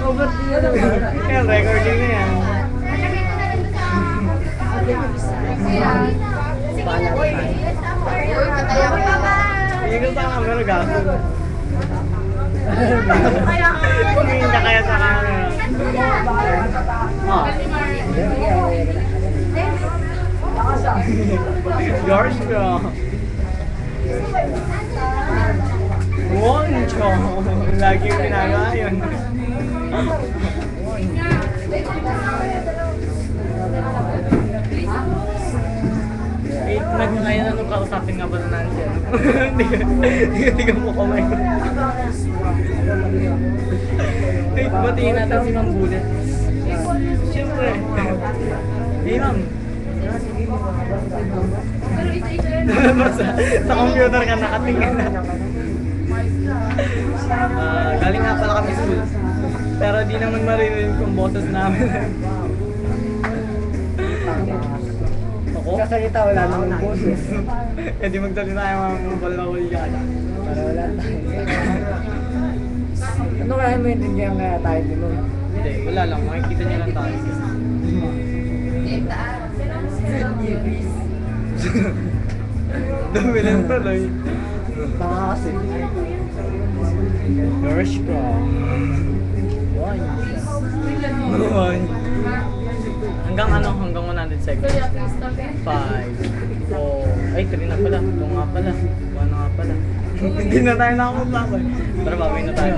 Kaya recording na yan. Hindi ko sa camera gaso. Tumingin ka kaya sa camera. Yours ko. Woncho. Lagi yung ginagawa yun. Eh, nagkakaya na nung kausapin nga ba na nandiyan? Hindi ka mo kamay ko. Wait, batiin natin si Ma'am Bullet. Siyempre. Hey, Ma'am. Sa computer ka nakatingin na. Galing nga pala kami school. Pero di naman maririnig yung boses namin. Ako? Kasalita, wala naman ng boses. Eh di magsalita yung mga balawal yan. Para wala tayo. Ano kaya maintindihan kaya tayo din mo? Hindi, wala lang. Makikita niya lang tayo. Dami lang tuloy. Baka kasi. Nourish ko. One. Hanggang ano? Hanggang 100 seconds. 5, 4, ay 3 na pala. 2 nga pala. 1 na nga pala. Hindi na tayo nakakutlapay. Pero babay na tayo.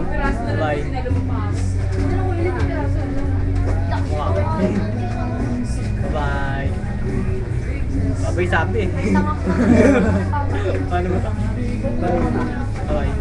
Bye. Bye. Babay sabi. Paano ba ito? Bye.